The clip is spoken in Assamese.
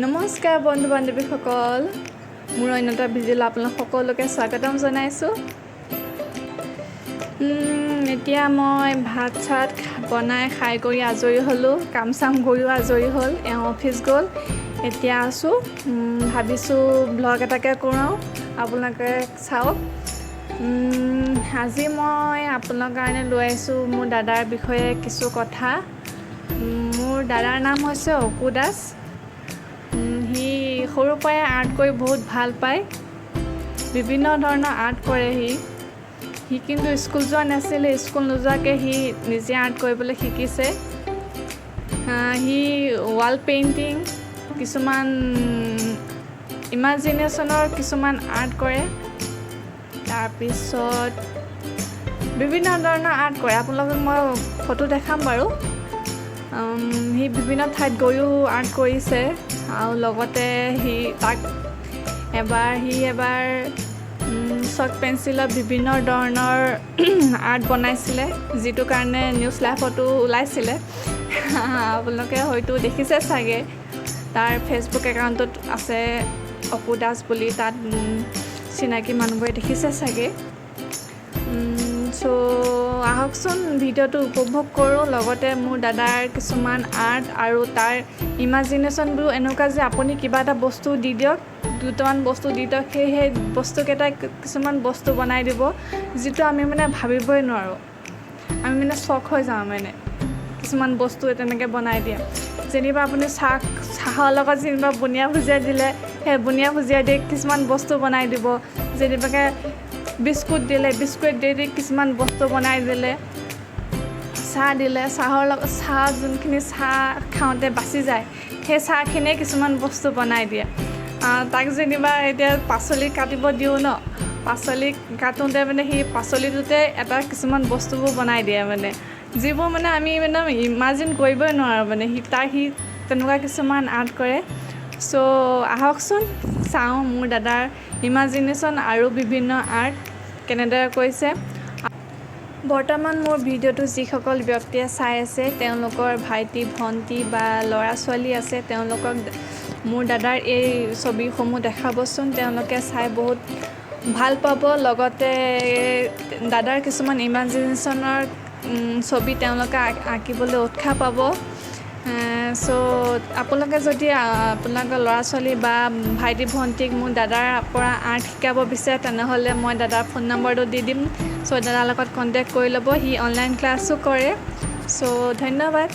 নমস্কাৰ বন্ধু বান্ধৱীসকল, মোৰ অন্য এটা ভিডিঅ'লৈ আপোনালোক সকলোকে স্বাগতম জনাইছোঁ। এতিয়া মই ভাত চাত বনাই খাই কৰি আজৰি হ'লোঁ, কাম চাম কৰিও আজৰি হ'ল। অফিচ গ'ল, এতিয়া আছোঁ। ভাবিছোঁ ব্লগ এটাকে কৰোঁ, আপোনালোকে চাওক। আজি মই আপোনালোকৰ কাৰণে লৈ আহিছোঁ মোৰ দাদাৰ বিষয়ে কিছু কথা। মোৰ দাদাৰ নাম হৈছে অপু দাস। সি সৰুৰ পৰাই আৰ্ট কৰি বহুত ভাল পায়, বিভিন্ন ধৰণৰ আৰ্ট কৰে। সি কিন্তু স্কুল যোৱা নাছিলে, স্কুল নোযোৱাকৈ সি নিজে আৰ্ট কৰিবলৈ শিকিছে। সি ৱাল পেইণ্টিং, কিছুমান ইমাজিনেশ্যনৰ কিছুমান আৰ্ট কৰে, তাৰপিছত বিভিন্ন ধৰণৰ আৰ্ট কৰে। আপোনালোকক মই ফটো দেখাম বাৰু। সি বিভিন্ন ঠাইত গৈও আৰ্ট কৰিছে, আৰু লগতে সি এবাৰ চক পেঞ্চিলত বিভিন্ন ধৰণৰ আৰ্ট বনাইছিলে, যিটো কাৰণে নিউজ লাইভতো ওলাইছিলে। আপোনালোকে হয়তো দেখিছে চাগে, তাৰ ফেচবুক একাউণ্টত আছে অপু দাস বুলি, তাত চিনাকি মানুহবোৰে দেখিছে চাগে। আহকচোন ভিডিঅ'টো উপভোগ কৰোঁ। লগতে মোৰ দাদাৰ কিছুমান আৰ্ট আৰু তাৰ ইমাজিনেশ্যনবোৰ এনেকুৱা যে আপুনি কিবা এটা বস্তু দি দিয়ক, দুটামান বস্তু দি দিয়ক, সেই বস্তুকেইটাই কিছুমান বস্তু বনাই দিব, যিটো আমি ভাবিবই নোৱাৰোঁ। আমি চখ হৈ যাওঁ। কিছুমান বস্তু তেনেকৈ বনাই দিয়ে। যেনিবা আপুনি চাহৰ লগত যেনিবা বুনিয়া ভুজিয়া দিলে, সেই বুনিয়া ভুজিয়া দি কিছুমান বস্তু বনাই দিব। যেনিবাকৈ বিস্কুট দিলে, বিস্কুট দি কিছুমান বস্তু বনাই দিলে। চাহ দিলে, চাহ যোনখিনি চাহ খাওঁতে বাচি যায়, সেই চাহখিনিয়ে কিছুমান বস্তু বনাই দিয়ে। তাক যেনিবা এতিয়া পাচলি কাটিব দিওঁ ন, পাচলি কাটোঁতে সি পাচলিটোতে এটা কিছুমান বস্তুবোৰ বনাই দিয়ে, যিবোৰ আমি ইমাজিন কৰিবই নোৱাৰোঁ। সি তেনেকুৱা কিছুমান আৰ্ট কৰে। আহকচোন চাওঁ মোৰ দাদাৰ ইমাজিনেশ্যন আৰু বিভিন্ন আৰ্ট কেনেদৰে কৰিছে। বৰ্তমান মোৰ ভিডিঅ'টো যিসকল ব্যক্তিয়ে চাই আছে, তেওঁলোকৰ ভাইটি ভণ্টি বা ল'ৰা ছোৱালী আছে, তেওঁলোকক মোৰ দাদাৰ এই ছবিসমূহ দেখাবচোন। তেওঁলোকে চাই বহুত ভাল পাব। লগতে দাদাৰ কিছুমান ইমাজিনেশ্যনৰ ছবি তেওঁলোকে আঁকিবলৈ উৎসাহ পাব। আপোনালোকে যদি আপোনালোকৰ ল'ৰা ছোৱালী বা ভাইটি ভণ্টিক মোৰ দাদাৰ পৰা আৰ্ট শিকাব বিচাৰে, তেনেহ'লে মই দাদাৰ ফোন নম্বৰটো দি দিম। দাদাৰ লগত কণ্টেক্ট কৰি ল'ব। সি অনলাইন ক্লাছো কৰে। ধন্যবাদ।